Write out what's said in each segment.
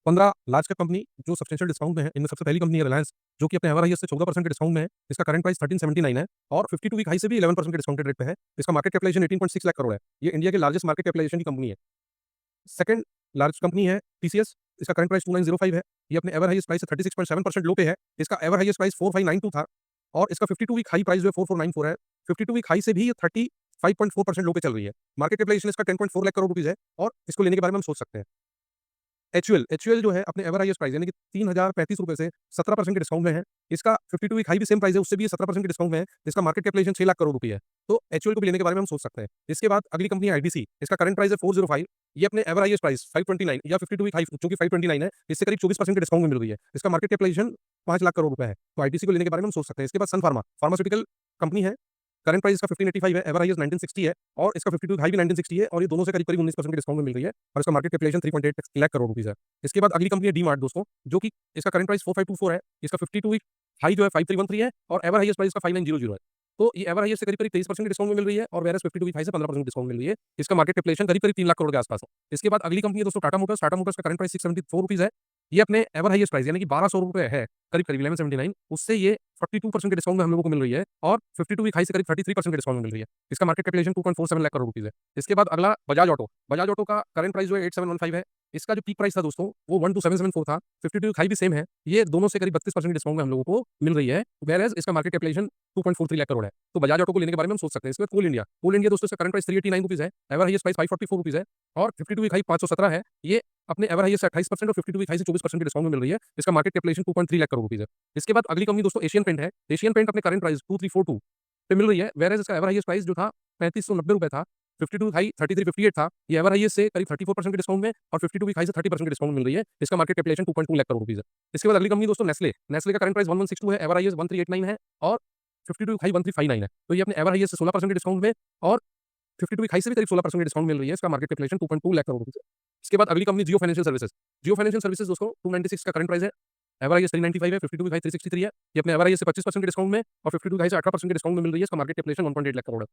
15 large cap company जो substantial discount में है, इनमें सबसे पहली कंपनी है रिलायंस, जो कि अपने एवर हाईएस्ट से 14% के डिस्काउंट में है। इसका करंट प्राइस 1379 है और 52 वीक हाई से भी 11% के डिस्काउंटेड रेट पे है। इसका मार्केट कैपिटलाइजेशन 18.6 लाख करोड़ है। ये इंडिया के लार्जेस्ट मार्केट कैपिटलाइजेशन की कंपनी है। सेकंड लार्ज कंपनी है टीसीएस। इसका करंट प्राइस 2905 है। ये अपने एवर हाईएस्ट प्राइस से 36.7% लो पे है। इसका एवर हाईएस्ट प्राइस 4592 था और इसका 52 वीक हाई प्राइस जो है 4494 है। 52 वीक हाई से भी ये 35.4% लो पे चल रही है। मार्केट कैपिटलाइजेशन इसका 10.4 लाख करोड़ रुपीस है और इसको लेने के बारे में हम सोच सकते हैं। एचयूएल जो है अपने एवर हाईएस्ट प्राइस यानी कि 3035 रुपए से 17% के डिस्काउंट में है। इसका 52 वीक हाई भी सेम प्राइस है, उससे भी 17% के डिस्काउंट में है। इसका मार्केट कैपिटलाइजेशन 6 लाख करोड़ रुपए है। तो एचयूएल को भी लेने के बारे में हम सोच सकते हैं। इसके बाद अगली कंपनी है आईटीसी। इसका करंट प्राइस है 405। ये अपने एवर हाईएस्ट प्राइस 529 या 52 वीक हाई जो कि 529 है, इससे करीब 24% के डिस्काउंट में मिल रही है। इसका मार्केट कैपिटलाइजेशन 5 लाख करोड़ रुपए है। तो आईटीसी को लेने के बारे में हम सोच सकते हैं। इसके बाद सन फार्मा फार्मास्यूटिकल कंपनी है। करंट प्राइस इसका 1585 है, एवर हाईएस्ट 1960 है और इसका 52 हाई भी 1960 है और ये दोनों से करीब 19% के डिस्काउंट में मिल रही है और इसका market capitalization 3.8 lakh crore rupees है। इसके बाद अगली कंपनी है डीमार्ट दोस्तों, जो कि इसका करंट प्राइस 4524 है। इसका 52 वीक हाई जो है 5313 है और एवर हाईएस्ट प्राइस इसका 5900 है। तो ये एवर हाईएस्ट से करीब 23% के डिस्काउंट में मिल रही है और वेरस 52 वीक हाई से 15% डिस्काउंट मिल रही है। इसका मार्केट कैपिटलाइजेशन करीब 3 लाख करोड़ के आसपास है। इसके बाद अगली कंपनी है दोस्तों टाटा मोटर्स। टाटा मोटर्स का करंट प्राइस 674 रुपीस है। ये अपने एवर हाईएस्ट प्राइस यानी कि 1200 रुपए है, करीब 1179, उससे ये 42% के डिस्काउंट में हम लोगों को मिल रही है और 52 वीक हाई से करीब 33% के डिस्काउंट में मिल रही है। इसका market capitalization 2.47 lakh crore rupees है। इसके बाद अगला बजाज ऑटो। बजाज ऑटो का करंट प्राइस जो है 8715 है। इसका जो पीक प्राइस था दोस्तों वो 12774 था। 52 वीक हाई भी सेम है। ये दोनों से करीब 32% डिस्काउंट में हम लोगों को मिल रही है, वेयरएज इसका मार्केट कैपिटलाइजेशन 2.43 लाख करोड़ है। तो बजाज ऑटो को लेने के बारे में हम सोच सकते हैं। इसके बाद कोल इंडिया दोस्तों, इसका करंट प्राइस 389 रुपीस है, एवर हाईएस्ट प्राइस 544 रुपीस है और 52 वीक हाई 517 है। ये अपने एवर हाईएस्ट से 28% और 52 वीक हाई से 24% के डिस्काउंट में मिल रही है। इसका market capitalization 2.3 lakh crore rupees है। इसके बाद अगली कंपनी दोस्तों एशियन पेंट है। एशियन पेंट अपने करंट प्राइस 2342 पे मिल रही है, वेयरएज इसका एवर हाईएस्ट प्राइस जो था 3590 रुपए था। 52 वीक हाई 3358 था। ये एवर हाईएस्ट से करीब 34% के डिस्काउंट में और 52 वीक हाई से 30% के डिस्काउंट मिल रही है। इसका market capitalization 2.2 lakh crore rupees है। इसके बाद अगली कंपनी दोस्तों नेस्ले। नेस्ले का करंट प्राइस 1162 है, एवर हाईएस्ट 1389 है और 52 वीक हाई 1359 है। तो ये अपने एवर हाईएस्ट से 16% के डिस्काउंट में और 52 वीक हाई से भी करीब 16% के डिस्काउंट मिल रही है। इसका market capitalization 2.2 lakh crore rupees है। इसके बाद अगली company Jio financial services. Jio financial services दोस्तों 296 का करंट प्राइस है, एवर हाईएस्ट 395 है, 52 वीक हाई 363 है। ये अपने एवर हाईएस्ट से 25% के डिस्काउंट में और 52 वीक हाई से 18% के डिस्काउंट में मिल रही है। इसका मार्केट कैपिटलाइजेशन 1.8 लाख करोड़ है।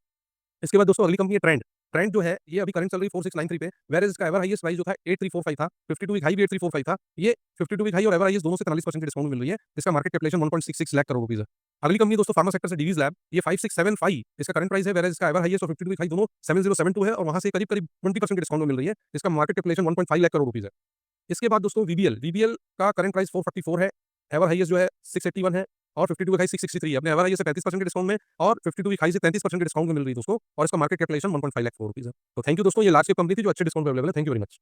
इसके बाद दोस्तों अगली कंपनी है ट्रेंड। ट्रेंड जो है ये अभी करंट चल रही है 4693 पे, वेयरएज इसका एवर हाईएस्ट प्राइस जो था 8345 था। 52 वीक हाई भी 8345 था। ये 52 वीक हाई और एवर हाईएस्ट दोनों से 43% के डिस्काउंट में मिल रही है। इसका market capitalization 1.66 lakh crore rupees है। अगली कंपनी दोस्तों फार्मा सेक्टर से डिवीज लैब। ये 5675 इसका करंट प्राइस है, वेयरएज इसका एवर हाईएस्ट और 52 वीक हाई दोनों 7072 है और वहां से करीब 20% के डिस्काउंट में मिल रही है। इसका market capitalization 1.5 lakh crore rupees है। इसके बाद दोस्तों वीबीएल का करंट प्राइस 444 है, एवर हाईएस्ट जो है 681 है और 52 वीक हाई 663 है। अपने एवर हाईएस्ट से 35% के डिस्काउंट में और 52 वीक हाई से 33% के डिस्काउंट में मिल रही है दोस्तों और इसका market capitalization 1.5 lakh crore rupees है। तो थैंक यू दोस्तों, ये लार्ज कैप कंपनी थी जो अच्छे डिस्काउंट पे अवेलेबल है। Thank you very much.